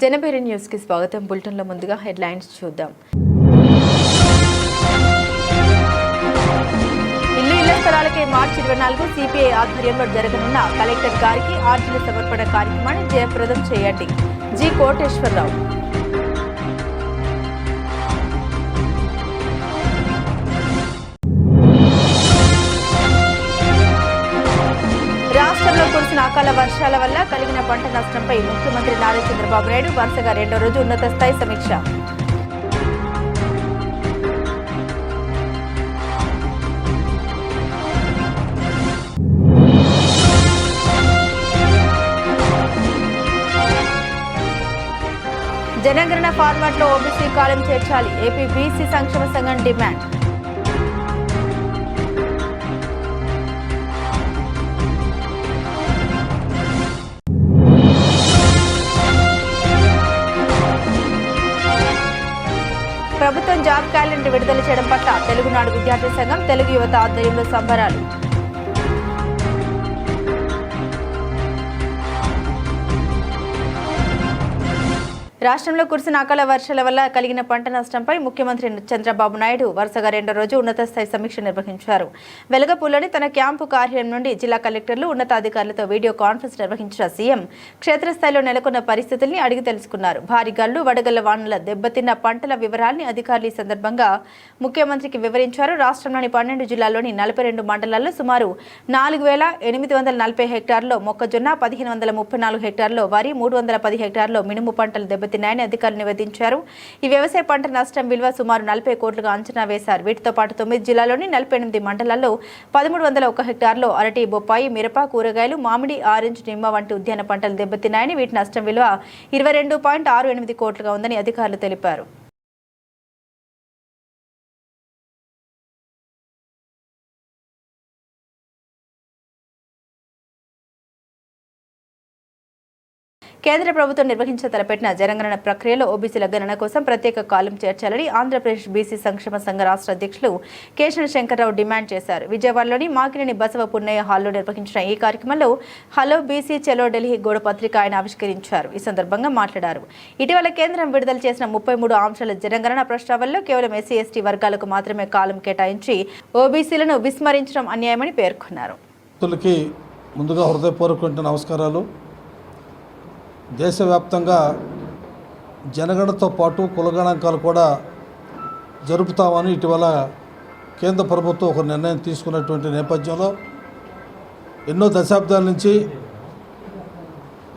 జనబేరి news కి స్వాగతం. Bulletin లో ముందుగా హెడ్లైన్స్ చూద్దాం. ఇళ్ల స్థలాలకే మార్చి 24 సిపిఐ ఆధ్వర్యంలో జరగనున్న కలెక్టర్ గారికి ఆర్జీల సమర్పణ కార్యక్రమాన్ని జయప్రదం చేయండి. జి కోటేశ్వరరావు. రాష్ట్రంలో కురిసిన అకాల వర్షాల వల్ల కలిగిన పంట నష్టంపై ముఖ్యమంత్రి నారా చంద్రబాబు నాయుడు వరుసగా రెండో రోజు ఉన్నత స్థాయి సమీక్ష. జనగణన ఫార్మాట్ లో ఓబీసీ కాలం చేర్చాలి. ఏపీ బీసీ సంక్షేమ సంఘం డిమాండ్. ప్రభుత్వం జాబ్ క్యాలెండర్ విడుదల చేయడం పట్ల తెలుగునాడు విద్యార్థి సంఘం తెలుగు యువత ఆధ్వర్యంలో సంబరాలు. రాష్ట్రంలో కురిసిన అకాల వర్షాల వల్ల కలిగిన పంట నష్టంపై ముఖ్యమంత్రి చంద్రబాబు నాయుడు వరుసగా రెండో రోజు ఉన్నత స్థాయి సమీక్ష నిర్వహించారు. వెలగపూల్లోని తన క్యాంపు కార్యాలయం నుండి జిల్లా కలెక్టర్లు ఉన్నతాధికారులతో వీడియో కాన్ఫరెన్స్ నిర్వహించిన సీఎం క్షేత్రస్థాయిలో నెలకొన్న పరిస్థితుల్ని అడిగి తెలుసుకున్నారు. భారీ గాలు వడగళ్ల వానల దెబ్బతిన్న పంటల వివరాల్ని అధికారులు ఈ సందర్భంగా ముఖ్యమంత్రికి వివరించారు. రాష్ట్రంలోని 12 జిల్లాల్లోని 42 మండలాల్లో సుమారు 4,840 హెక్టార్లో మొక్కజొన్న, 1,534 హెక్టార్లో వరి, 310 హెక్టార్లో మినుము పంటలు దెబ్బతిన్నాయని అధికారులు నివేదించారు. ఈ వ్యవసాయ పంట నష్టం విలువ సుమారు 40 కోట్లుగా అంచనా వేశారు. వీటితో పాటు 9 జిల్లాల్లోని 48 మండలాల్లో 1301 హెక్టార్లో అరటి, బొప్పాయి, మిరప, కూరగాయలు, మామిడి, ఆరెంజ్, నిమ్మ వంటి ఉద్యాన పంటలు దెబ్బతిన్నాయని, వీటి నష్టం విలువ 22.68 కోట్లుగా ఉందని అధికారులు తెలిపారు. కేంద్ర ప్రభుత్వం నిర్వహించ తలపెట్టిన జనగణన ప్రక్రియలో ఓబీసీల గణన కోసం ప్రత్యేక కాలం చేర్చాలని ఆంధ్రప్రదేశ్ బీసీ సంక్షేమ సంఘ రాష్ట్ర అధ్యక్షులు కేశన శంకర్రావు డిమాండ్ చేశారు. విజయవాడలోని మాకినేని బసవ పున్నయ్య హాల్లో నిర్వహించిన ఈ కార్యక్రమంలో హలో బీసీ చలో ఢిల్లీ గోడ పత్రిక ఆయన ఆవిష్కరించారు. ఈ సందర్భంగా మాట్లాడారు. ఇటీవల కేంద్రం విడుదల చేసిన 33 అంశాల జనగణన ప్రశ్నావళిలో కేవలం ఎస్సీ ఎస్టీ వర్గాలకు మాత్రమే కాలం కేటాయించి ఓబీసీలను విస్మరించడం అన్యాయమని పేర్కొన్నారు. ముందుగా హృదయపూర్వక నమస్కారాలు. దేశవ్యాప్తంగా జనగణనతో పాటు కులగణాంకాలు కూడా జరుపుతామని ఇటీవల కేంద్ర ప్రభుత్వం ఒక నిర్ణయం తీసుకున్నటువంటి నేపథ్యంలో ఎన్నో దశాబ్దాల నుంచి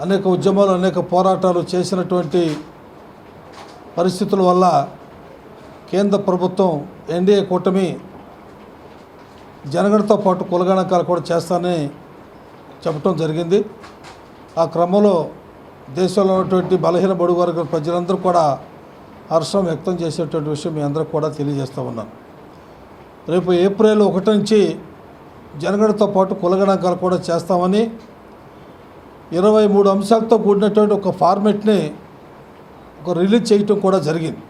అనేక ఉద్యమాలు, అనేక పోరాటాలు చేసినటువంటి పరిస్థితుల వల్ల కేంద్ర ప్రభుత్వం ఎన్డీఏ కూటమి జనగణనతో పాటు కులగణాంకాలు కూడా చేస్తానని చెప్పడం జరిగింది. ఆ క్రమంలో దేశంలో ఉన్నటువంటి బలహీన బడుగు వర్గ ప్రజలందరూ కూడా హర్షం వ్యక్తం చేసేటువంటి విషయం మీ అందరూ కూడా తెలియజేస్తూ ఉన్నాను. రేపు ఏప్రిల్ 1 నుంచి జనగణనతో పాటు కులగణాంకాలు కూడా చేస్తామని 23 అంశాలతో కూడినటువంటి ఒక ఫార్మెట్ని రిలీజ్ చేయటం కూడా జరిగింది.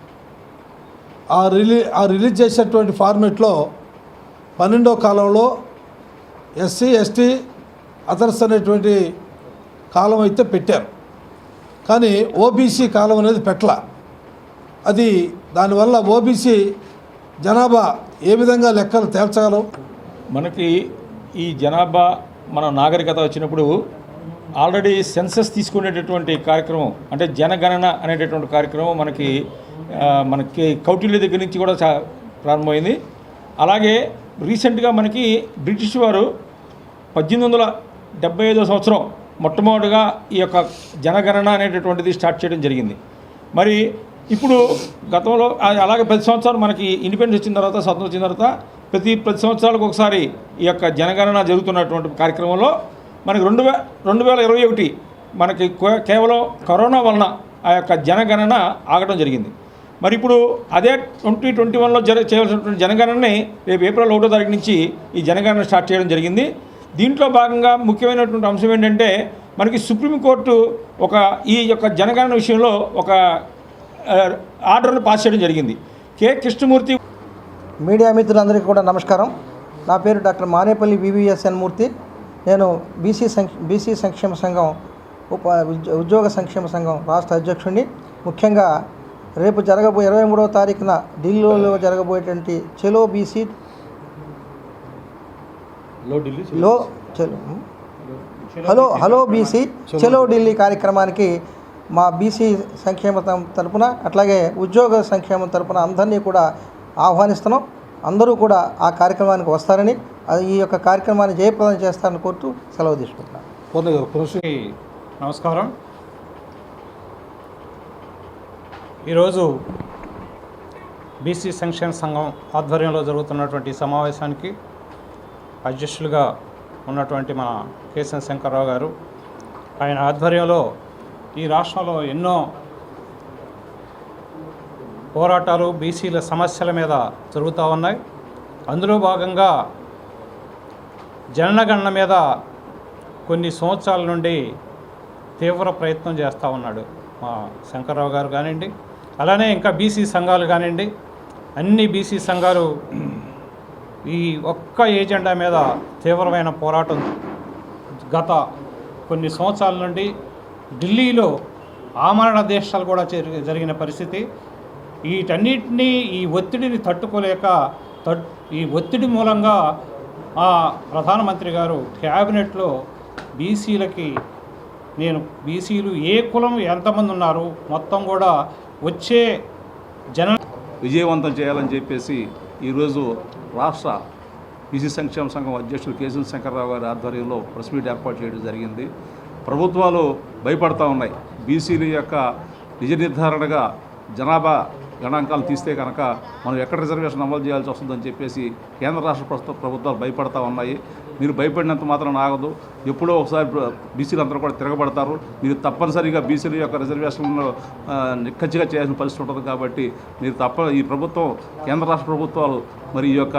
ఆ రిలీజ్ చేసేటువంటి ఫార్మెట్లో 12వ కాలంలో ఎస్సీ ఎస్టీ అదర్స్ అనేటువంటి కాలం అయితే పెట్టారు, కానీ ఓబీసీ కాలం అనేది పెట్టల. అది దానివల్ల ఓబీసీ జనాభా ఏ విధంగా లెక్కలు తేల్చగలవు? మనకి ఈ జనాభా మన నాగరికత వచ్చినప్పుడు ఆల్రెడీ సెన్సస్ తీసుకునేటటువంటి కార్యక్రమం అంటే జనగణన అనేటటువంటి కార్యక్రమం మనకి కౌటిల్య దగ్గర నుంచి కూడా ప్రారంభమైంది. అలాగే రీసెంట్గా మనకి బ్రిటిష్ వారు 1875 సంవత్సరం మొట్టమొదటిగా ఈ యొక్క జనగణన అనేటటువంటిది స్టార్ట్ చేయడం జరిగింది. మరి ఇప్పుడు గతంలో అలాగే 10 సంవత్సరాలు మనకి ఇండిపెండెన్స్ వచ్చిన తర్వాత, స్వతంత్రం వచ్చిన తర్వాత ప్రతి 10 సంవత్సరాలకు ఒకసారి ఈ యొక్క జనగణన జరుగుతున్నటువంటి కార్యక్రమంలో మనకి 2021 మనకి కేవలం కరోనా వలన ఆ యొక్క జనగణన ఆగడం జరిగింది. మరి ఇప్పుడు అదే 2021లో చేయవలసినటువంటి జనగణనని రేపు ఏప్రిల్ 1వ తారీఖు నుంచి ఈ జనగణన స్టార్ట్ చేయడం జరిగింది. దీంట్లో భాగంగా ముఖ్యమైనటువంటి అంశం ఏంటంటే మనకి సుప్రీంకోర్టు ఈ యొక్క జనగణన విషయంలో ఒక ఆర్డర్ను పాస్ చేయడం జరిగింది. కె కృష్ణమూర్తి. మీడియా మిత్రులందరికీ కూడా నమస్కారం. నా పేరు డాక్టర్ మానేపల్లి వివిఎస్ఎన్ మూర్తి. నేను బీసీ సంక్షేమ సంఘం ఉద్యోగ సంక్షేమ సంఘం రాష్ట్ర అధ్యక్షుడిని. ముఖ్యంగా రేపు 23వ తారీఖున ఢిల్లీలో జరగబోయేటువంటి చెలో బీసీ హలో బీసీ చెలో ఢిల్లీ కార్యక్రమానికి మా బీసీ సంక్షేమం తరపున అట్లాగే ఉద్యోగ సంక్షేమం తరపున అందరినీ కూడా ఆహ్వానిస్తున్నాం. అందరూ కూడా ఆ కార్యక్రమానికి వస్తారని, ఈ యొక్క కార్యక్రమాన్ని జయప్రదం చేస్తారని కోరుతూ సెలవు తీసుకుంటున్నాను. నమస్కారం. ఈరోజు బీసీ సంక్షేమ సంఘం ఆధ్వర్యంలో జరుగుతున్నటువంటి సమావేశానికి అధ్యక్షులుగా ఉన్నటువంటి మన కేశవ శంకర్రావు గారు, ఆయన ఆధ్వర్యంలో ఈ రాష్ట్రంలో ఎన్నో పోరాటాలు బీసీల సమస్యల మీద జరుగుతూ ఉన్నాయి. అందులో భాగంగా జనగణన మీద కొన్ని సంవత్సరాల నుండి తీవ్ర ప్రయత్నం చేస్తూ ఉన్నాడు మా శంకర్రావు గారు కానివ్వండి, అలానే ఇంకా బీసీ సంఘాలు కానివ్వండి, అన్ని బీసీ సంఘాలు ఈ ఒక్క ఏజెండా మీద తీవ్రమైన పోరాటం గత కొన్ని సంవత్సరాల నుండి ఢిల్లీలో ఆమరణ దీక్షలు కూడా జరిగిన పరిస్థితి. వీటన్నిటినీ ఈ ఒత్తిడిని తట్టుకోలేక ఈ ఒత్తిడి మూలంగా ప్రధానమంత్రి గారు క్యాబినెట్లో బీసీలకి బీసీలు ఏ కులం ఎంతమంది ఉన్నారు మొత్తం కూడా వచ్చే విజయవంతం చేయాలని చెప్పేసి ఈరోజు రాష్ట్ర బీసీ సంక్షేమ సంఘం అధ్యక్షులు కేశవ శంకర్రావు గారి ఆధ్వర్యంలో ప్రెస్ మీట్ ఏర్పాటు చేయడం జరిగింది. ప్రభుత్వాలు భయపడతా ఉన్నాయి. బీసీల యొక్క నిజ నిర్ధారణగా జనాభా గణాంకాలు తీస్తే కనుక మనం ఎక్కడ రిజర్వేషన్ అమలు చేయాల్సి వస్తుందని చెప్పేసి కేంద్ర రాష్ట్ర ప్రభుత్వాలు భయపడతా ఉన్నాయి. మీరు భయపడినంత మాత్రం ఆగదు. ఎప్పుడో ఒకసారి బీసీలు అందరూ కూడా తిరగబడతారు. మీరు తప్పనిసరిగా బీసీల యొక్క రిజర్వేషన్లో నిక్కచ్చిగా చేయాల్సిన పరిస్థితి ఉంటుంది. కాబట్టి మీరు ఈ ప్రభుత్వం కేంద్ర రాష్ట్ర ప్రభుత్వాలు మరి ఈ యొక్క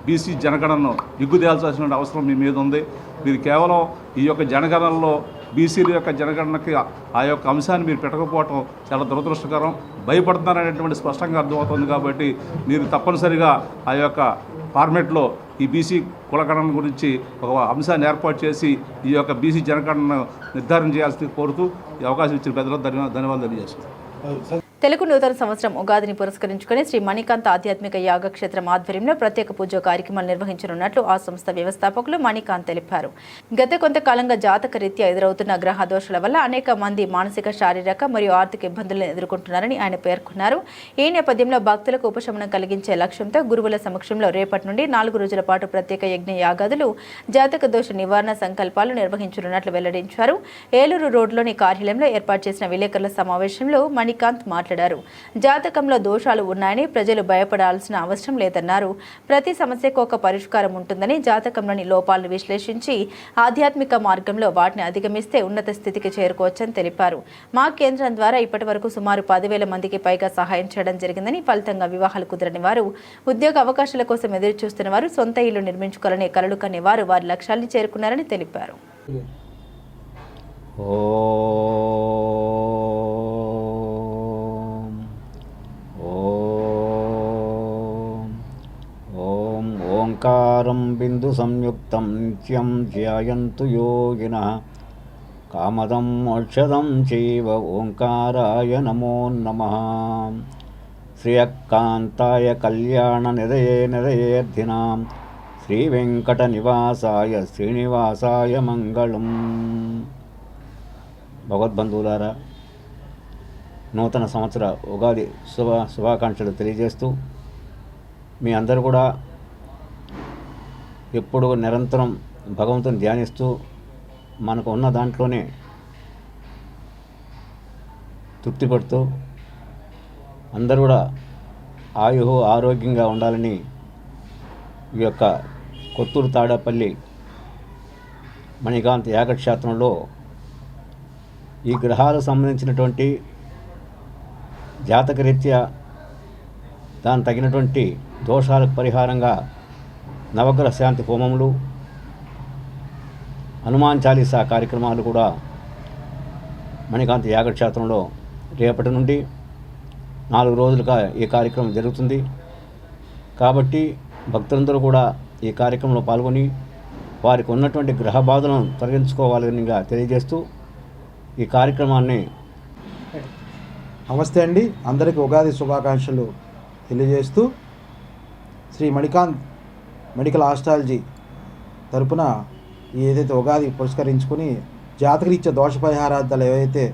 బీసీ జనగణనను దిగ్గుదేల్చాల్సిన అవసరం మీ మీద ఉంది. మీరు కేవలం ఈ యొక్క జనగణనలో బీసీల యొక్క జనగణనకి ఆ యొక్క అంశాన్ని మీరు పెట్టకపోవటం చాలా దురదృష్టకరం. భయపడుతున్నారనేటువంటి స్పష్టంగా అర్థమవుతుంది. కాబట్టి మీరు తప్పనిసరిగా ఆ యొక్క ఫార్మేట్లో ఈ బీసీ కులగణన గురించి ఒక అంశాన్ని ఏర్పాటు చేసి ఈ యొక్క బీసీ జనగణనను నిర్ధారణ చేయాల్సి కోరుతూ ఈ అవకాశం ఇచ్చిన పెద్దలకు ధన్యవాదాలు తెలియజేస్తున్నాను. తెలుగు నూతన సంవత్సరం ఉగాదిని పురస్కరించుకుని శ్రీ మణికాంత్ ఆధ్యాత్మిక యాగక్షేత్రం ఆధ్వర్యంలో ప్రత్యేక పూజ కార్యక్రమాలు నిర్వహించనున్నట్లు ఆ సంస్థ వ్యవస్థాపకులు మణికాంత్ తెలిపారు. గత కొంతకాలంగా జాతక రీత్యా ఎదురవుతున్న గ్రహ దోషాల వల్ల అనేక మంది మానసిక, శారీరక మరియు ఆర్థిక ఇబ్బందులను ఎదుర్కొంటున్నారని ఆయన పేర్కొన్నారు. ఈ నేపథ్యంలో భక్తులకు ఉపశమనం కలిగించే లక్ష్యంతో గురువుల సమక్షంలో రేపటి నుండి 4 రోజుల పాటు ప్రత్యేక యజ్ఞ యాగాదులు, జాతక దోష నివారణ సంకల్పాలు నిర్వహించనున్నట్లు వెల్లడించారు. ఏలూరు రోడ్లోని కార్యాలయంలో ఏర్పాటు చేసిన విలేకరుల సమావేశంలో మణికాంత్ మాట్లాడారు. జాతకంలో దోషాలు ఉన్నాయని ప్రజలు భయపడాల్సిన అవసరం లేదన్నారు. ప్రతి సమస్యకు ఒక పరిష్కారం ఉంటుందని, జాతకంలోని లోపాలను విశ్లేషించి ఆధ్యాత్మిక మార్గంలో వాటిని అధిగమిస్తే ఉన్నత స్థితికి చేరుకోవచ్చని తెలిపారు. మా కేంద్రం ద్వారా ఇప్పటి వరకు సుమారు 10,000 మందికి పైగా సహాయం చేయడం జరిగిందని, ఫలితంగా వివాహాలు కుదరని వారు, ఉద్యోగ అవకాశాల కోసం ఎదురు చూస్తున్న వారు, సొంత ఇల్లు నిర్మించుకోవాలని కలలు కనే వారు వారి లక్ష్యాన్ని చేరుకున్నారని తెలిపారు. ఓంకారం బిందు సంయుక్తం నిత్యం ధ్యాయంతు యోగినః కామదం మోక్షదం చైవ ఓంకారాయ నమో నమః. శ్రియకాంతాయ కళ్యాణ నిదయేర్థినాం శ్రీ వెంకట నివాసాయ శ్రీనివాసాయ మంగళం. భగవద్బంధువులారా, నూతన సంవత్సర ఉగాది శుభాకాంక్షలు తెలియజేస్తూ మీ అందరూ కూడా ఎప్పుడు నిరంతరం భగవంతుని ధ్యానిస్తూ మనకు ఉన్న దాంట్లోనే తృప్తి పడుతూ అందరూ కూడా ఆరోగ్యంగా ఉండాలని ఈ యొక్క కొత్తూరు తాడేపల్లి మణికాంత్ యాగక్షేత్రంలో ఈ గ్రహాలకు సంబంధించినటువంటి జాతకరీత్యా దానికి తగినటువంటి దోషాలకు పరిహారంగా నవగ్రహ శాంతి హోమములు, హనుమాన్ చాలీసా కార్యక్రమాలు కూడా మణికాంత్ యాగక్షేత్రంలో రేపటి నుండి 4 రోజులుగా ఈ కార్యక్రమం జరుగుతుంది. కాబట్టి భక్తులందరూ కూడా ఈ కార్యక్రమంలో పాల్గొని వారికి ఉన్నటువంటి గ్రహ బాధలను తొలగించుకోవాలని తెలియజేస్తూ ఈ కార్యక్రమాన్ని నమస్తే అండి, అందరికీ ఉగాది శుభాకాంక్షలు తెలియజేస్తూ శ్రీ మణికాంత్ మెడికల్ ఆస్ట్రాలజీ తరపున ఏదైతే ఉగాది పురస్కరించుకుని జాతకరీత్యా దోష పరిహారార్థాలు ఏవైతే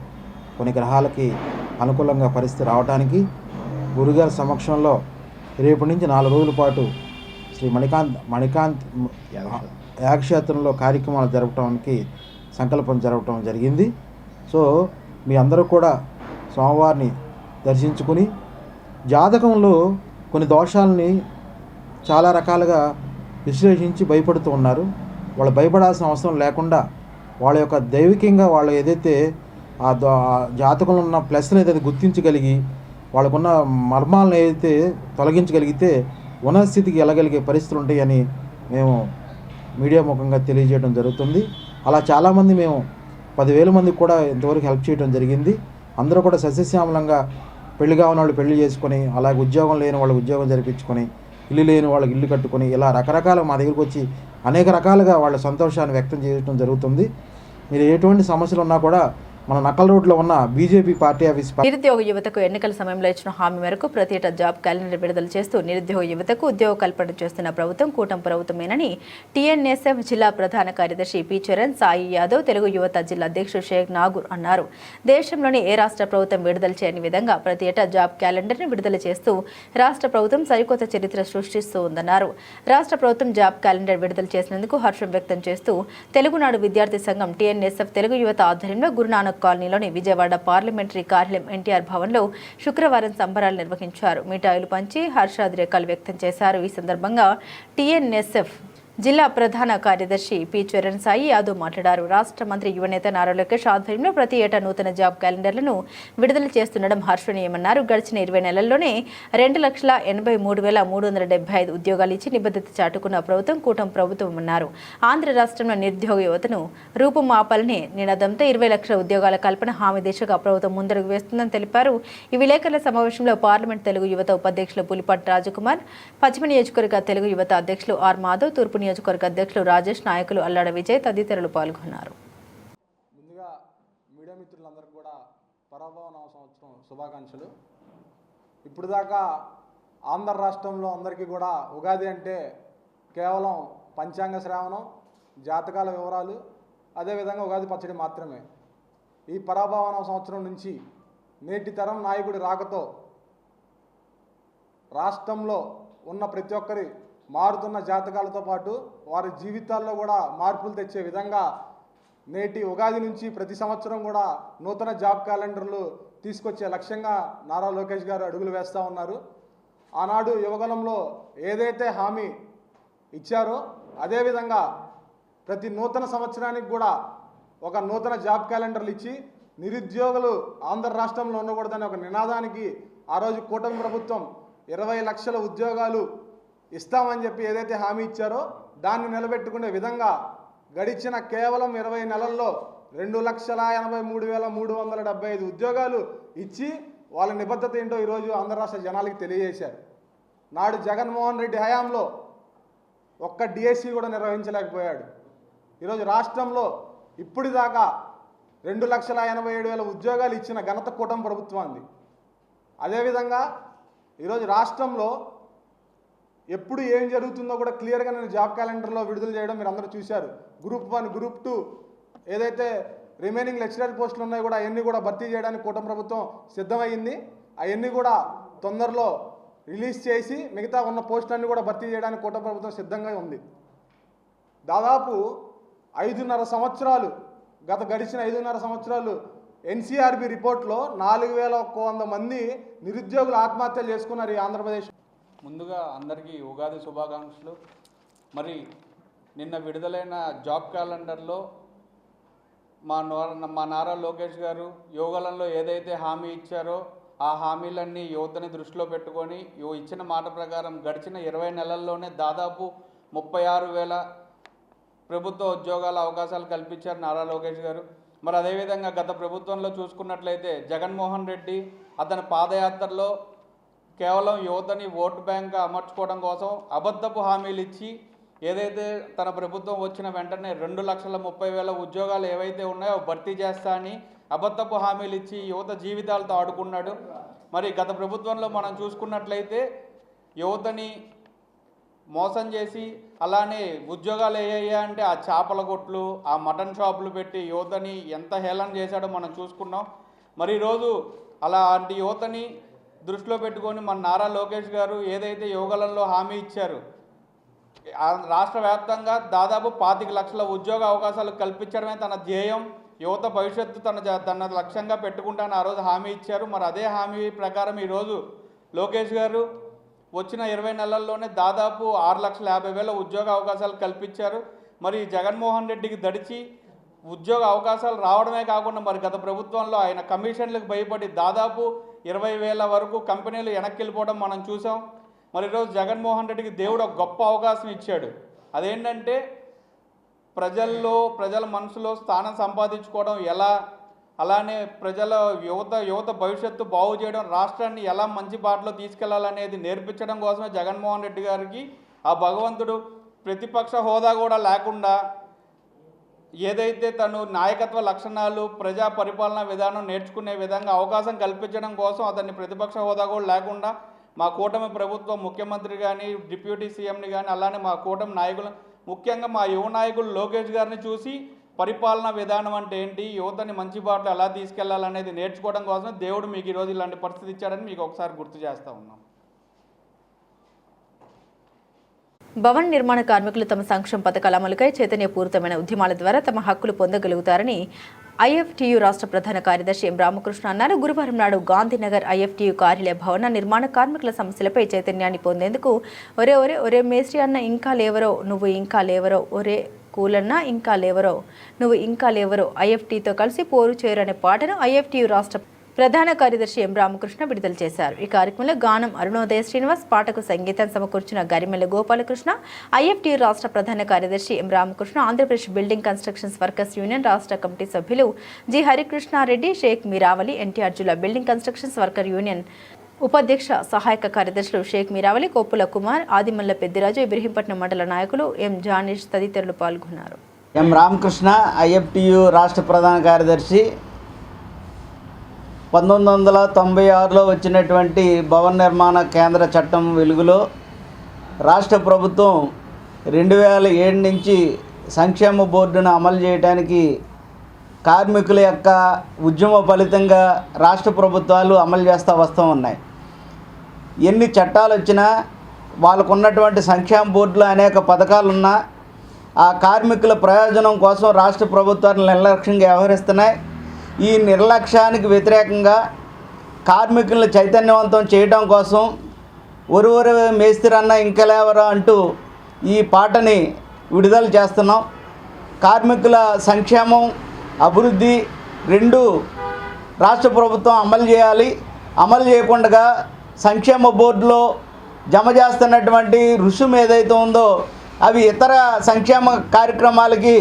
కొన్ని గ్రహాలకి అనుకూలంగా పరిస్థితి రావడానికి గురుగారి సమక్షంలో రేపు నుంచి 4 రోజుల పాటు శ్రీ మణికాంత్ యాగక్షేత్రంలో కార్యక్రమాలు జరపడానికి సంకల్పం జరపడం జరిగింది. సో మీ అందరూ కూడా స్వామివారిని దర్శించుకుని జాతకంలో కొన్ని దోషాలని చాలా రకాలుగా విశ్లేషించి భయపడుతూ ఉన్నారు. వాళ్ళు భయపడాల్సిన అవసరం లేకుండా వాళ్ళ యొక్క దైవికంగా వాళ్ళు ఏదైతే ఆ జాతకంలో ఉన్న ప్లస్ని ఏదైతే గుర్తించగలిగి వాళ్ళకున్న మర్మాలను ఏదైతే తొలగించగలిగితే ఉన్నత స్థితికి వెళ్ళగలిగే పరిస్థితులు ఉంటాయని మేము మీడియా ముఖంగా తెలియజేయడం జరుగుతుంది. అలా చాలామంది మేము 10,000 మందికి కూడా ఇంతవరకు హెల్ప్ చేయడం జరిగింది. అందరూ కూడా సస్యశ్యామలంగా పెళ్లి కాని వాళ్ళు పెళ్లి చేసుకొని, అలాగే ఉద్యోగం లేని వాళ్ళు ఉద్యోగం జరిపించుకొని, ఇల్లు లేని వాళ్ళకి ఇల్లు కట్టుకొని, ఇలా రకరకాల మా దగ్గరికి వచ్చి అనేక రకాలుగా వాళ్ళ సంతోషాన్ని వ్యక్తం చేయడం జరుగుతుంది. మీరు ఎటువంటి సమస్యలు ఉన్నా కూడా మన నక్కల్ రోడ్లో ఉన్న బీజేపీ పార్టీ ఆఫీస్. నిరుద్యోగ యువతకు ఎన్నికల సమయంలో ఇచ్చిన హామీ మేరకు ప్రతి ఏటా జాబ్ క్యాలెండర్ విడుదల చేస్తూ నిరుద్యోగ యువతకు ఉద్యోగ కల్పన చేస్తున్న ప్రభుత్వం కూటమి ప్రభుత్వమేనని టీఎన్ఎస్ఎఫ్ జిల్లా ప్రధాన కార్యదర్శి పి చరణ్ సాయి యాదవ్, తెలుగు యువత జిల్లా అధ్యక్షుడు షేక్ నాగూర్ అన్నారు. దేశంలోని ఏ రాష్ట్ర ప్రభుత్వం విడుదల చేయని విధంగా ప్రతి ఏటా జాబ్ క్యాలెండర్ని విడుదల చేస్తూ రాష్ట్ర ప్రభుత్వం సరికొత్త చరిత్ర సృష్టిస్తూ ఉందన్నారు. రాష్ట్ర ప్రభుత్వం జాబ్ క్యాలెండర్ విడుదల చేసినందుకు హర్షం వ్యక్తం చేస్తూ తెలుగునాడు విద్యార్థి సంఘం టీఎన్ఎస్ఎఫ్ తెలుగు యువత ఆధ్వర్యంలో గురునానక్ కాలనీలోని విజయవాడ పార్లమెంటరీ కార్యాలయం ఎన్టీఆర్ భవన్లో శుక్రవారం సంబరాలు నిర్వహించారు. మిఠాయిలు పంచి హర్షాతిరేకాలు వ్యక్తం చేశారు. ఈ సందర్భంగా టీఎన్ఎస్ఎఫ్ జిల్లా ప్రధాన కార్యదర్శి పి చరణ్ సాయి యాదవ్ మాట్లాడారు. రాష్ట్ర మంత్రి యువనేత నారా లోకేష్ ఆధ్వర్యంలో ప్రతి ఏటా నూతన జాబ్ క్యాలెండర్లను విడుదల చేస్తుండడం హర్షణీయమన్నారు. గడిచిన 20 నెలల్లోనే 2,83,375 ఉద్యోగాలు ఇచ్చి నిబద్ధత చాటుకున్న ప్రభుత్వం కూటమి ప్రభుత్వం అన్నారు. ఆంధ్ర రాష్ట్రంలో నిరుద్యోగ యువతను రూపుమాపాలని నినాదంతో 20 లక్షల ఉద్యోగాల కల్పన హామీ దిశగా ప్రభుత్వం ముందడుగు వేస్తుందని తెలిపారు. ఈ విలేకరుల సమావేశంలో పార్లమెంట్ తెలుగు యువత ఉపాధ్యక్షులు పులిపాటి రాజకుమార్, పశ్చిమ నియోజకవర్గ తెలుగు యువత అధ్యక్షులు ఆర్ మాధవ్, తూర్పు నియోజకవర్గ అధ్యక్షులు రాజేష్, నాయకులు అల్లాడ విజయ్ తదితరులు పాల్గొన్నారు. ముందుగా మీడియా మిత్రులందరికీ కూడా పరాభవ నవ సంవత్సరం శుభాకాంక్షలు. ఇప్పుడు దాకా ఆంధ్ర రాష్ట్రంలో అందరికీ కూడా ఉగాది అంటే కేవలం పంచాంగ శ్రావణం, జాతకాల వివరాలు, అదేవిధంగా ఉగాది పచ్చడి మాత్రమే. ఈ పరాభవ నవ సంవత్సరం నుంచి నేటి తరం నాయకుడి రాకతో రాష్ట్రంలో ఉన్న ప్రతి ఒక్కరి మారుతున్న జాతకాలతో పాటు వారి జీవితాల్లో కూడా మార్పులు తెచ్చే విధంగా నేటి ఉగాది నుంచి ప్రతి సంవత్సరం కూడా నూతన జాబ్ క్యాలెండర్లు తీసుకొచ్చే లక్ష్యంగా నారా లోకేష్ గారు అడుగులు వేస్తూ ఉన్నారు. ఆనాడు యువగలంలో ఏదైతే హామీ ఇచ్చారో అదేవిధంగా ప్రతి నూతన సంవత్సరానికి కూడా ఒక నూతన జాబ్ క్యాలెండర్లు ఇచ్చి నిరుద్యోగులు ఆంధ్ర రాష్ట్రంలో ఉండకూడదనే ఒక నినాదానికి ఆ రోజు కూటమి ప్రభుత్వం 20 లక్షల ఉద్యోగాలు ఇస్తామని చెప్పి ఏదైతే హామీ ఇచ్చారో దాన్ని నిలబెట్టుకునే విధంగా గడిచిన కేవలం 20 నెలల్లో 2,83,375 ఉద్యోగాలు ఇచ్చి వాళ్ళ నిబద్ధత ఏంటో ఈరోజు ఆంధ్ర రాష్ట్ర జనాలకి తెలియజేశారు. నాడు జగన్మోహన్ రెడ్డి హయాంలో ఒక్క డిఎస్సి కూడా నిర్వహించలేకపోయాడు. ఈరోజు రాష్ట్రంలో ఇప్పటిదాకా 2,87,000 ఉద్యోగాలు ఇచ్చిన ఘనత కూటమి ప్రభుత్వాన్ని. అదేవిధంగా ఈరోజు రాష్ట్రంలో ఎప్పుడు ఏం జరుగుతుందో కూడా క్లియర్గా నేను జాబ్ క్యాలెండర్లో విడుదల చేయడం మీరు అందరూ చూశారు. గ్రూప్ 1, గ్రూప్ 2 ఏదైతే రిమైనింగ్ లెక్చరర్ పోస్టులు ఉన్నాయో కూడా అవన్నీ కూడా భర్తీ చేయడానికి కూటమి ప్రభుత్వం సిద్ధమైంది. అవన్నీ కూడా తొందరలో రిలీజ్ చేసి మిగతా ఉన్న పోస్టులన్నీ కూడా భర్తీ చేయడానికి కూటమి ప్రభుత్వం సిద్ధంగా ఉంది. దాదాపు 5.5 సంవత్సరాలు గడిచిన 5.5 సంవత్సరాలు ఎన్సీఆర్బీ రిపోర్ట్లో 4,100 మంది నిరుద్యోగులు ఆత్మహత్యలు చేసుకున్నారు ఈ ఆంధ్రప్రదేశ్. ముందుగా అందరికీ ఉగాది శుభాకాంక్షలు. మరి నిన్న విడుదలైన జాబ్ క్యాలెండర్లో మా నారా లోకేష్ గారు యువగలంలో ఏదైతే హామీ ఇచ్చారో ఆ హామీలన్నీ యువతని దృష్టిలో పెట్టుకొని ఇచ్చిన మాట ప్రకారం గడిచిన 20 నెలల్లోనే దాదాపు 36,000 ప్రభుత్వ ఉద్యోగాల అవకాశాలు కల్పించారు నారా లోకేష్ గారు. మరి అదేవిధంగా గత ప్రభుత్వంలో చూసుకున్నట్లయితే జగన్మోహన్ రెడ్డి అతని పాదయాత్రలో కేవలం యువతని ఓటు బ్యాంక్గా అమర్చుకోవడం కోసం అబద్ధపు హామీలు ఇచ్చి ఏదైతే తన ప్రభుత్వం వచ్చిన వెంటనే 2,30,000 ఉద్యోగాలు ఏవైతే ఉన్నాయో భర్తీ చేస్తా అని అబద్ధపు హామీలు ఇచ్చి యువత జీవితాలతో ఆడుకున్నాడు. మరి గత ప్రభుత్వంలో మనం చూసుకున్నట్లయితే యువతని మోసం చేసి అలానే ఉద్యోగాలు ఏయ్యా అంటే ఆ చేపల కొట్లు, ఆ మటన్ షాపులు పెట్టి యువతని ఎంత హేళన చేశాడో మనం చూసుకున్నాం. మరి ఈరోజు అలాంటి యువతని దృష్టిలో పెట్టుకొని మన నారా లోకేష్ గారు ఏదైతే యువగలంలో హామీ ఇచ్చారు, రాష్ట్ర వ్యాప్తంగా దాదాపు 25 లక్షల ఉద్యోగ అవకాశాలు కల్పించడమే తన ధ్యేయం, యువత భవిష్యత్తు తన లక్ష్యంగా పెట్టుకుంటానని ఆ రోజు హామీ ఇచ్చారు. మరి అదే హామీ ప్రకారం ఈరోజు లోకేష్ గారు వచ్చిన 20 నెలల్లోనే దాదాపు 6,50,000 ఉద్యోగ అవకాశాలు కల్పించారు. మరి జగన్మోహన్ రెడ్డికి దడిచి ఉద్యోగ అవకాశాలు రావడమే కాకుండా మరి గత ప్రభుత్వంలో ఆయన కమిషన్లకు భయపడి దాదాపు 20,000 వరకు కంపెనీలు వెనక్కి వెళ్ళిపోవడం మనం చూసాం. మరి ఈరోజు జగన్మోహన్ రెడ్డికి దేవుడు ఒక గొప్ప అవకాశం ఇచ్చాడు. అదేంటంటే ప్రజల మనసులో స్థానం సంపాదించుకోవడం ఎలా, అలానే యువత భవిష్యత్తు బాగు చేయడం, రాష్ట్రాన్ని ఎలా మంచి బాటలో తీసుకెళ్లాలనేది నేర్పించడం కోసమే జగన్మోహన్ రెడ్డి గారికి ఆ భగవంతుడు ప్రతిపక్ష హోదా కూడా లేకుండా ఏదైతే తను నాయకత్వ లక్షణాలు, ప్రజా పరిపాలనా విధానం నేర్చుకునే విధంగా అవకాశం కల్పించడం కోసం అతన్ని ప్రతిపక్ష హోదా కూడా లేకుండా మా కూటమి ప్రభుత్వం ముఖ్యమంత్రి కానీ, డిప్యూటీ సీఎంని కానీ, అలానే మా కూటమి నాయకులు, ముఖ్యంగా మా యువ నాయకులు లోకేష్ గారిని చూసి పరిపాలనా విధానం అంటే ఏంటి, యువతని మంచి బాటలో ఎలా తీసుకెళ్లాలనేది నేర్చుకోవడం కోసం దేవుడు మీకు ఈరోజు ఇలాంటి పరిస్థితి ఇచ్చాడని మీకు ఒకసారి గుర్తు చేస్తూ ఉన్నాం. భవన నిర్మాణ కార్మికులు తమ సంక్షేమ పథకాల అమలుకై చైతన్యపూరితమైన ఉద్యమాల ద్వారా తమ హక్కులు పొందగలుగుతారని ఐఎఫ్టీయూ రాష్ట్ర ప్రధాన కార్యదర్శి ఎం రామకృష్ణ అన్నారు. గురువారం నాడు గాంధీనగర్ ఐఎఫ్టీయూ కార్యాలయ భవన నిర్మాణ కార్మికుల సమస్యలపై చైతన్యాన్ని పొందేందుకు ఒరే ఒరే ఒరే మేస్త్రి అన్న ఇంకా లేవరో, నువ్వు ఇంకా లేవరో, ఒరే కూలన్నా ఇంకా లేవరో, నువ్వు ఇంకా లేవరో, ఐఎఫ్టీతో కలిసి పోరు చేయరనే పాటను ఐఎఫ్టీయూ రాష్ట్ర ప్రధాన కార్యదర్శి ఎం రామకృష్ణ విడుదల చేశారు. ఈ కార్యక్రమంలో గానం అరుణోదయ శ్రీనివాస్, పాటకు సంగీతం సమకూర్చిన గరిమెల్ల గోపాలకృష్ణ, ఐఎఫ్టీయూ రాష్ట్ర ప్రధాన కార్యదర్శి M Ramakrishna, Andhra Pradesh building constructions workers union రాష్ట్ర కమిటీ సభ్యులు జి హరికృష్ణారెడ్డి, షేక్ మీరావలి, ఎన్టీఆర్ జిల్లా బిల్డింగ్ కన్స్ట్రక్షన్స్ వర్కర్ యూనియన్ ఉపాధ్యక్ష సహాయక కార్యదర్శులు షేక్ మీరావలి, కొప్పుల కుమార్, ఆదిమల్ల పెద్దిరాజు, ఇబ్రహీంపట్నం మండల నాయకులు ఎం జానీష్ తదితరులు పాల్గొన్నారు. ఎం రామకృష్ణ, ఐఎఫ్టీయూ రాష్ట్ర ప్రధాన కార్యదర్శి. 1996లో వచ్చినటువంటి భవన నిర్మాణ కేంద్ర చట్టం వెలుగులో రాష్ట్ర ప్రభుత్వం 2007 నుంచి సంక్షేమ బోర్డును అమలు చేయడానికి కార్మికుల యొక్క ఉద్యమ ఫలితంగా రాష్ట్ర ప్రభుత్వాలు అమలు చేస్తూ వస్తూ ఉన్నాయి. ఎన్ని చట్టాలు వచ్చినా వాళ్ళకు ఉన్నటువంటి సంక్షేమ బోర్డులో అనేక పథకాలు ఉన్నా ఆ కార్మికుల ప్రయోజనం కోసం రాష్ట్ర ప్రభుత్వాలు నిర్లక్ష్యంగా వ్యవహరిస్తున్నాయి. ఈ నిర్లక్ష్యానికి వ్యతిరేకంగా కార్మికులను చైతన్యవంతం చేయడం కోసం ఒరు మేస్త్రి అన్న ఇంకా లేవరా అంటూ ఈ పాటని విడుదల చేస్తున్నాం. కార్మికుల సంక్షేమం, అభివృద్ధి రెండు రాష్ట్ర ప్రభుత్వం అమలు చేయాలి. అమలు చేయకుండా సంక్షేమ బోర్డులో జమ చేస్తున్నటువంటి రుసుము ఏదైతే ఉందో అవి ఇతర సంక్షేమ కార్యక్రమాలకి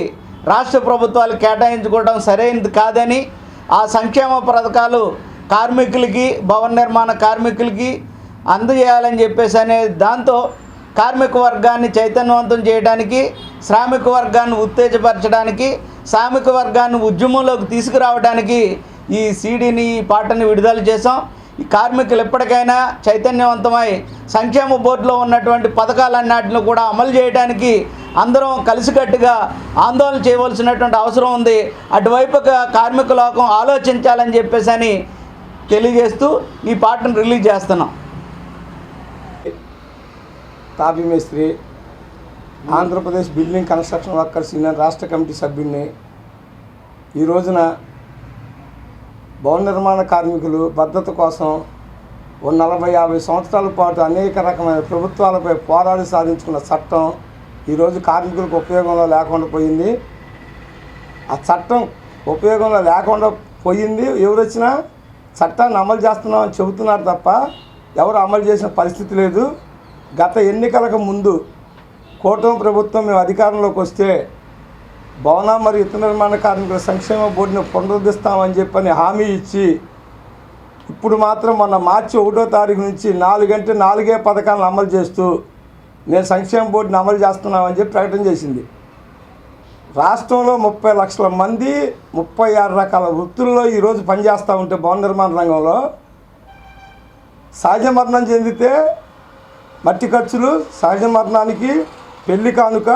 రాష్ట్ర ప్రభుత్వాలు కేటాయించుకోవడం సరైనది కాదని, ఆ సంక్షేమ పథకాలు కార్మికులకి, భవన నిర్మాణ కార్మికులకి అందజేయాలని చెప్పేసి అనే దాంతో కార్మిక వర్గాన్ని చైతన్యవంతం చేయడానికి, శ్రామిక వర్గాన్ని ఉత్తేజపరచడానికి, శ్రామిక వర్గాన్ని ఉద్యమంలోకి తీసుకురావడానికి ఈ సీడీని, ఈ పాటని విడుదల చేసాం. ఈ కార్మికులు ఎప్పటికైనా చైతన్యవంతమై సంక్షేమ బోర్డులో ఉన్నటువంటి పథకాలన్నిటిని కూడా అమలు చేయడానికి అందరం కలిసికట్టుగా ఆందోళన చేయవలసినటువంటి అవసరం ఉంది. అటువైపుగా కార్మిక లోకం ఆలోచించాలని చెప్పేసి అని తెలియజేస్తూ ఈ పాటను రిలీజ్ చేస్తున్నాం. తాపీ మేస్త్రి, Andhra Pradesh building construction workers union రాష్ట్ర కమిటీ సభ్యుడిని. ఈ రోజున భవన నిర్మాణ కార్మికులు భద్రత కోసం 40-50 సంవత్సరాల పాటు అనేక రకమైన ప్రభుత్వాలపై పోరాడి సాధించుకున్న చట్టం ఈరోజు కార్మికులకు ఉపయోగంలో లేకుండా పోయింది. ఆ చట్టం ఉపయోగంలో లేకుండా పోయింది. ఎవరు వచ్చినా చట్టాన్ని అమలు చేస్తున్నామని చెబుతున్నారు తప్ప ఎవరు అమలు చేసిన పరిస్థితి లేదు. గత ఎన్నికలకు ముందు కూటమి ప్రభుత్వం మేము అధికారంలోకి వస్తే భవన మరియు ఇతర నిర్మాణ కార్మికుల సంక్షేమ బోర్డును పునరుద్ధరిస్తామని చెప్పని హామీ ఇచ్చి ఇప్పుడు మాత్రం మొన్న మార్చి 1వ తారీఖు నుంచి 4 పథకాలను అమలు చేస్తూ నేను సంక్షేమ బోర్డుని అమలు చేస్తున్నామని చెప్పి ప్రకటన చేసింది. రాష్ట్రంలో 30 లక్షల మంది 36 రకాల వృత్తుల్లో ఈరోజు పనిచేస్తూ ఉంటే భవన నిర్మాణ రంగంలో సహజ మరణం చెందితే మట్టి ఖర్చులు, సహజ మరణానికి, పెళ్లి కానుక,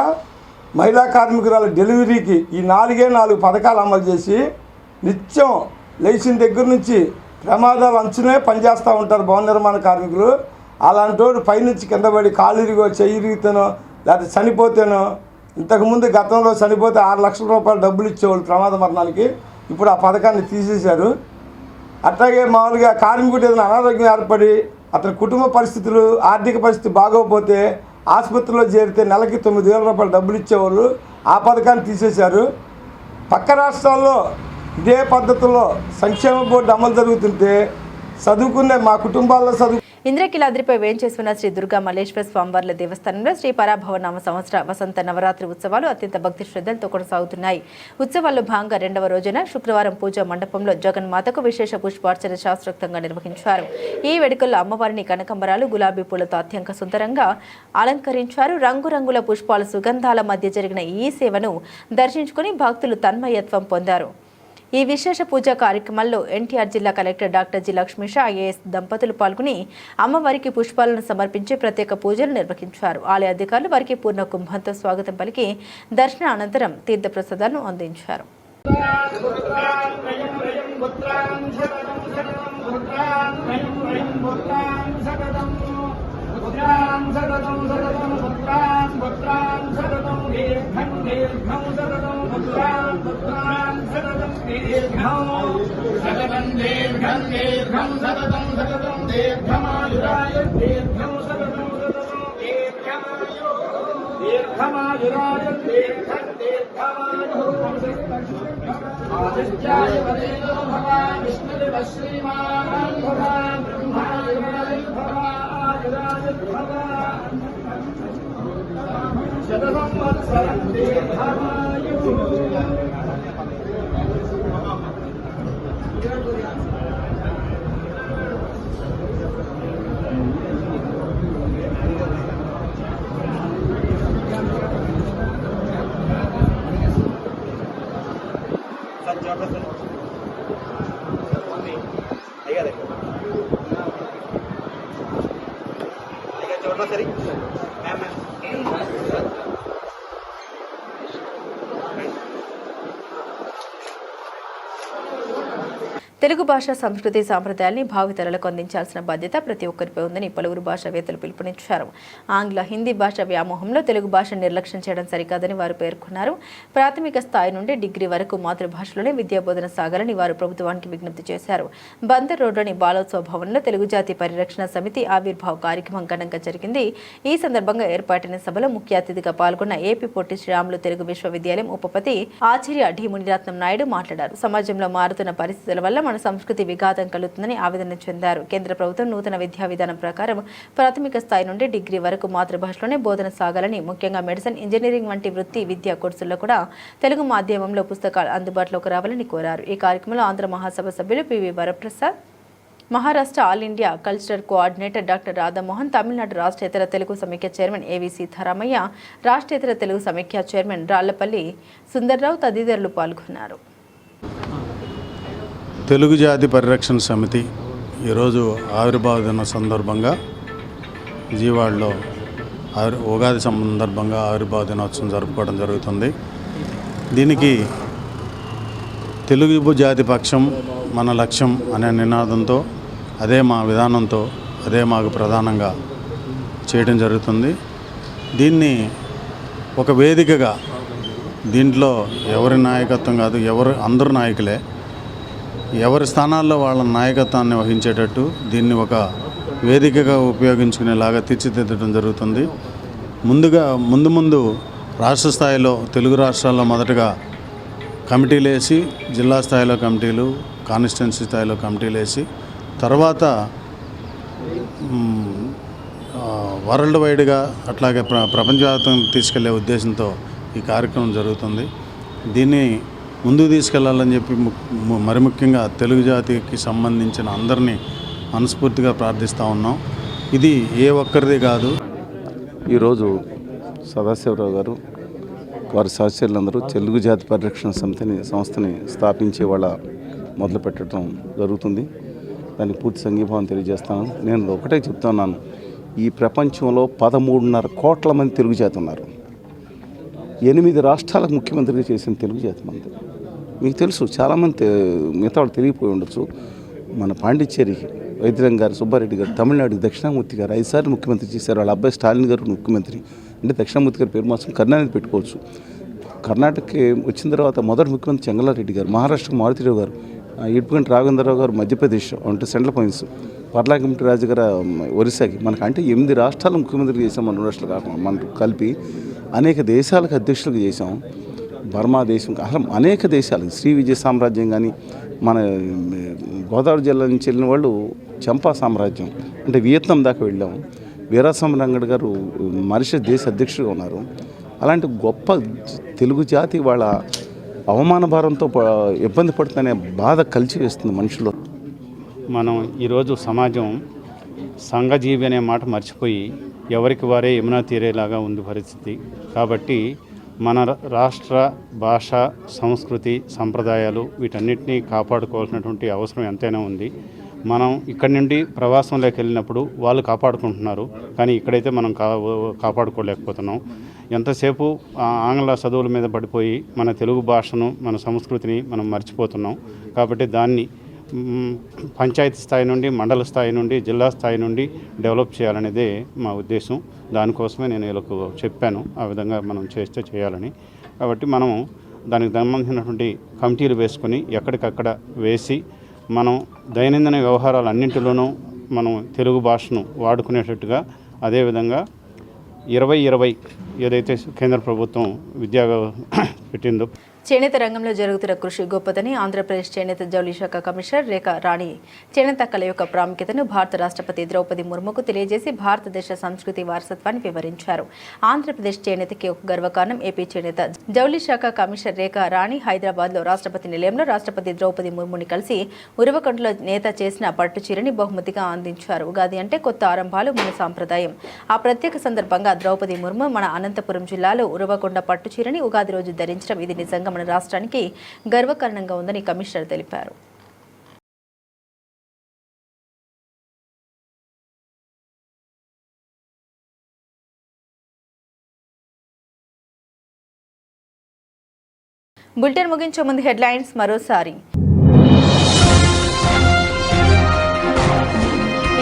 మహిళా కార్మికురాల డెలివరీకి ఈ 4 పథకాలు అమలు చేసి నిత్యం లేచిన దగ్గర నుంచి ప్రమాదాలు అంచునే పనిచేస్తూ ఉంటారు భవన నిర్మాణ కార్మికులు. అలాంటి వాడు పైనుంచి కింద పడి కాలు ఇరిగో చెయ్యి ఇరిగితేనో లేకపోతే చనిపోతేనో, ఇంతకుముందు గతంలో చనిపోతే 6 లక్షల రూపాయలు డబ్బులు ఇచ్చేవాళ్ళు ప్రమాద మరణానికి, ఇప్పుడు ఆ పథకాన్ని తీసేశారు. అట్లాగే మామూలుగా కార్మికుడు ఏదైనా అనారోగ్యం ఏర్పడి అతని కుటుంబ పరిస్థితులు, ఆర్థిక పరిస్థితి బాగోకపోతే ఆసుపత్రిలో చేరితే నెలకి 9,000 రూపాయలు డబ్బులు ఇచ్చేవాళ్ళు, ఆ పథకాన్ని తీసేశారు. పక్క రాష్ట్రాల్లో ఇదే పద్ధతుల్లో సంక్షేమ బోర్డు అమలు జరుగుతుంటే చదువుకునే మా కుటుంబాల్లో ఇంద్రకీలాద్రిపై వేంచేసిన శ్రీ దుర్గా మల్లేశ్వర స్వామివార్ల దేవస్థానంలో శ్రీ పరాభవనామ సంవత్సర వసంత నవరాత్రి ఉత్సవాలు అత్యంత భక్తి శ్రద్ధలతో కొనసాగుతున్నాయి. ఉత్సవాల్లో భాగంగా 2వ రోజున శుక్రవారం పూజా మండపంలో జగన్మాతకు విశేష పుష్పార్చన శాస్త్రోక్తంగా నిర్వహించారు. ఈ వేడుకల్లో అమ్మవారిని కనకంబరాలు, గులాబీ పూలతో అత్యంత సుందరంగా అలంకరించారు. రంగురంగుల పుష్పాల సుగంధాల మధ్య జరిగిన ఈ సేవను దర్శించుకుని భక్తులు తన్మయత్వం పొందారు. ఈ విశేష పూజా కార్యక్రమాల్లో ఎన్టీఆర్ జిల్లా collector doctor G Lakshmisha IAS దంపతులు పాల్గొని అమ్మవారికి పుష్పాలను సమర్పించి ప్రత్యేక పూజలు నిర్వహించారు. ఆలయ అధికారులు వారికి పూర్ణ కుంభంతో స్వాగతం పలికి దర్శన అనంతరం తీర్థప్రసాదాలను అందించారు. తెలుగు భాష సంస్కృతి సాంప్రదాయాల్ని భావితరాలకు అందించాల్సిన బాధ్యత ప్రతి ఒక్కరిపై ఉందని పలువురు భాషావేత్తలు పిలుపునిచ్చారు. ఆంగ్ల, హిందీ భాష వ్యామోహంలో తెలుగు భాష నిర్లక్ష్యం చేయడం సరికాదని వారు పేర్కొన్నారు. ప్రాథమిక స్థాయి నుండి డిగ్రీ వరకు మాతృభాషలోనే విద్యాబోధన సాగాలని వారు ప్రభుత్వానికి విజ్ఞప్తి చేశారు. బందర్ రోడ్లోని బాలోత్సవ భవన్లో తెలుగు జాతి పరిరక్షణ సమితి ఆవిర్భావ కార్యక్రమం ఘనంగా జరిగింది. ఈ సందర్భంగా ఏర్పాటైన సభలో ముఖ్య అతిథిగా పాల్గొన్న ఏపీ పొట్టి శ్రీరాములు తెలుగు విశ్వవిద్యాలయం ఉపపతి ఆచార్య డి మునిరత్నం నాయుడు మాట్లాడారు. సమాజంలో మారుతున్న పరిస్థితుల వల్ల మన సంస్కృతి విఘాతం కలుగుతుందని ఆవేదన చెందారు. కేంద్ర ప్రభుత్వం నూతన విద్యా విధానం ప్రకారం ప్రాథమిక స్థాయి నుండి డిగ్రీ వరకు మాతృభాషలోనే బోధన సాగాలని, ముఖ్యంగా మెడిసిన్, ఇంజనీరింగ్ వంటి వృత్తి విద్యా కోర్సుల్లో కూడా తెలుగు మాధ్యమంలో పుస్తకాలు అందుబాటులోకి రావాలని కోరారు. ఈ కార్యక్రమంలో ఆంధ్ర మహాసభ సభ్యులు PV Varaprasad, Maharashtra all India cultural coordinator doctor Radhamohan, Tamil Nadu రాష్ట్రేతర తెలుగు సమైక్య చైర్మన్ ఏవి సీతారామయ్య, రాష్ట్రేతర తెలుగు సమైక్య చైర్మన్ రాళ్లపల్లి సుందర్రావు తదితరులు పాల్గొన్నారు. తెలుగు జాతి పరిరక్షణ సమితి ఈరోజు ఆవిర్భావ దిన సందర్భంగా విజయవాడలో ఉగాది సందర్భంగా ఆవిర్భావ దినోత్సవం జరుపుకోవడం జరుగుతుంది. దీనికి తెలుగు జాతి పక్షం మన లక్ష్యం అనే నినాదంతో, అదే మా విధానంతో, అదే మాకు ప్రధానంగా చేయడం జరుగుతుంది. దీన్ని ఒక వేదికగా, దీంట్లో ఎవరి నాయకత్వం కాదు, అందరు నాయకులే ఎవరి స్థానాల్లో వాళ్ళ నాయకత్వాన్ని వహించేటట్టు దీన్ని ఒక వేదికగా ఉపయోగించుకునేలాగా తీర్చిదిద్దడం జరుగుతుంది. ముందు రాష్ట్ర స్థాయిలో తెలుగు రాష్ట్రాల్లో మొదటగా కమిటీలు వేసి, జిల్లా స్థాయిలో కమిటీలు, కాన్స్టిట్యున్సీ స్థాయిలో కమిటీలు వేసి, తర్వాత వరల్డ్ వైడ్గా అట్లాగే ప్రపంచవ్యాప్తంగా తీసుకెళ్లే ఉద్దేశంతో ఈ కార్యక్రమం జరుగుతుంది. దీన్ని ముందుకు తీసుకెళ్లాలని చెప్పి మరి ముఖ్యంగా తెలుగు జాతికి సంబంధించిన అందరినీ మనస్ఫూర్తిగా ప్రార్థిస్తూ ఉన్నాం. ఇది ఏ ఒక్కరిది కాదు, ఈరోజు సదాశివరావు గారు వారి సహచరులందరూ తెలుగు జాతి పరిరక్షణ సంస్థని స్థాపించే వాళ్ళ మొదలు పెట్టడం జరుగుతుంది. దానికి పూర్తి సంఘీభావం తెలియజేస్తాను. నేను ఒకటే చెప్తున్నాను, ఈ ప్రపంచంలో 13.5 కోట్ల మంది తెలుగు జాతి ఉన్నారు. 8 రాష్ట్రాలకు ముఖ్యమంత్రిగా చేసిన తెలుగు జాతి మంది మీకు తెలుసు. చాలామంది మిగతా వాళ్ళు తెలియపోయి ఉండొచ్చు. మన పాండిచ్చేరికి వైద్యరంగ గారు, సుబ్బారెడ్డి గారు, తమిళనాడుకి దక్షిణామూర్తి గారు 5 సార్లు ముఖ్యమంత్రి చేశారు. వాళ్ళ అబ్బాయి స్టాలిన్ గారు ముఖ్యమంత్రి. అంటే దక్షిణామూర్తి గారి పేరు మాత్రం కరుణానిధి పెట్టుకోవచ్చు. కర్ణాటకకి వచ్చిన తర్వాత మొదటి ముఖ్యమంత్రి చెంగలారెడ్డి గారు, మహారాష్ట్రకు మారుతిరావు గారు, ఇటుపంటి రాఘవేంద్రరావు గారు మధ్యప్రదేశ్ అంటే సెంట్రల్ పాయింట్స్, పర్లాకింటి రాజు గారు ఒరిస్సాకి. మనకు అంటే 8 రాష్ట్రాలు ముఖ్యమంత్రి చేసాం. మన 2 రాష్ట్రాలు కాకుండా మనం కలిపి అనేక దేశాలకు అధ్యక్షులుగా చేసాం. బర్మా దేశం, అసలు అనేక దేశాలు, శ్రీ విజయ సామ్రాజ్యం కానీ, మన గోదావరి జిల్లా నుంచి వెళ్ళిన వాళ్ళు చంపా సామ్రాజ్యం అంటే వియత్నాం దాకా వెళ్ళాం. వీరాస్వామి రంగడ్ గారు మారిషస్ దేశ అధ్యక్షుడిగా ఉన్నారు. అలాంటి గొప్ప తెలుగు జాతి వాళ్ళ అవమాన భారంతో ఇబ్బంది పడుతుందనే బాధ కలిసివేస్తుంది మనుషుల్లో. మనం ఈరోజు సమాజం సంఘజీవి అనే మాట మర్చిపోయి ఎవరికి వారే యమునా తీరేలాగా ఉంది పరిస్థితి. కాబట్టి మన రాష్ట్ర భాష, సంస్కృతి, సంప్రదాయాలు వీటన్నిటినీ కాపాడుకోవాల్సినటువంటి అవసరం ఎంతైనా ఉంది. మనం ఇక్కడి నుండి ప్రవాసంలోకి వెళ్ళినప్పుడు వాళ్ళు కాపాడుకుంటున్నారు, కానీ ఇక్కడైతే మనం కాపాడుకోలేకపోతున్నాం. ఎంతసేపు ఆంగ్ల చదువుల మీద పడిపోయి మన తెలుగు భాషను, మన సంస్కృతిని మనం మర్చిపోతున్నాం. కాబట్టి దాన్ని పంచాయతీ స్థాయి నుండి, మండల స్థాయి నుండి, జిల్లా స్థాయి నుండి డెవలప్ చేయాలనేదే మా ఉద్దేశం. దానికోసమే నేను వీళ్ళకు చెప్పాను ఆ విధంగా మనం చేస్తే చేయాలని. కాబట్టి మనం దానికి సంబంధించినటువంటి కమిటీలు వేసుకొని ఎక్కడికక్కడ వేసి మనం దైనందిన వ్యవహారాలన్నింటిలోనూ మనం తెలుగు భాషను వాడుకునేటట్టుగా, అదేవిధంగా 2020 ఏదైతే కేంద్ర ప్రభుత్వం విద్యా పెట్టిందో చేనేత రంగంలో జరుగుతున్న కృషి గొప్పదని ఆంధ్రప్రదేశ్ చేనేత జౌళి శాఖ కమిషనర్ రేఖా రాణి చేనేత కళ యొక్క ప్రాముఖ్యతను భారత రాష్ట్రపతి ద్రౌపది ముర్ముకు తెలియజేసి భారతదేశ సంస్కృతి వారసత్వాన్ని వివరించారు. ఆంధ్రప్రదేశ్ చేనేతకి ఒక గర్వకారణం. ఏపీ చేనేత జౌళి శాఖ కమిషనర్ రేఖా రాణి హైదరాబాద్లో రాష్ట్రపతి నిలయంలో రాష్ట్రపతి ద్రౌపది ముర్ముని కలిసి ఉరవకొండలో నేత చేసిన పట్టు చీరని బహుమతిగా అందించారు. ఉగాది అంటే కొత్త ఆరంభాలు మన సాంప్రదాయం. ఆ ప్రత్యేక సందర్భంగా ద్రౌపది ముర్ము మన అనంతపురం జిల్లాలో ఉరవకొండ పట్టు చీరని ఉగాది రోజు ధరించడం ఇది నిజంగా మన రాష్ట్రానికి గర్వకారణంగా ఉందని కమిషనర్ తెలిపారు. బులెటిన్ ముగించే ముందు హెడ్లైన్స్ మరోసారి.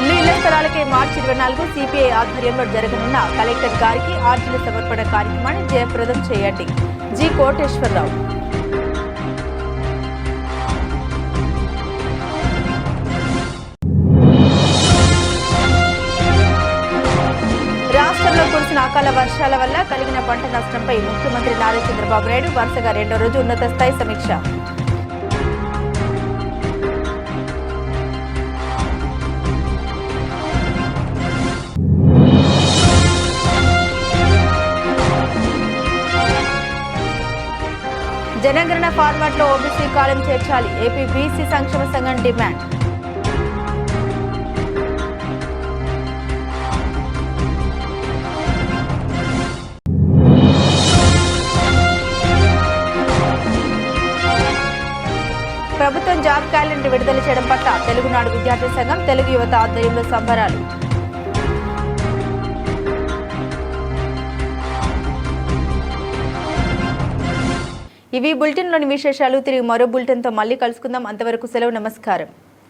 ఇళ్ల స్థలాలకే మార్చి 24 సిపిఐ ఆధ్వర్యంలో జరగనున్న కలెక్టర్ గారికి ఆర్జీల సమర్పణ కార్యక్రమాన్ని జయప్రదం చేయండి. జి కోటేశ్వరరావు. రాష్ట్రంలో కురిసిన అకాల వర్షాల వల్ల కలిగిన పంట నష్టంపై ముఖ్యమంత్రి నారా చంద్రబాబు నాయుడు వరుసగా 2వ రోజు ఉన్నత స్థాయి సమీక్ష. జనగణన ఫార్మాట్ లో ఓబీసీ కాలం చేర్చాలి. ఏపీ బీసీ సంక్షేమ సంఘం డిమాండ్. ప్రభుత్వం జాబ్ క్యాలెండర్ విడుదల చేయడం పట్ల తెలుగునాడు విద్యార్థి సంఘం, తెలుగు యువత ఆధ్వర్యంలో సంబరాలు. ఇవి బులెటిన్లోని విశేషాలు. తిరిగి మరో బులెటిన్తో మళ్ళీ కలుసుకుందాం. అంతవరకు సెలవు. నమస్కారం.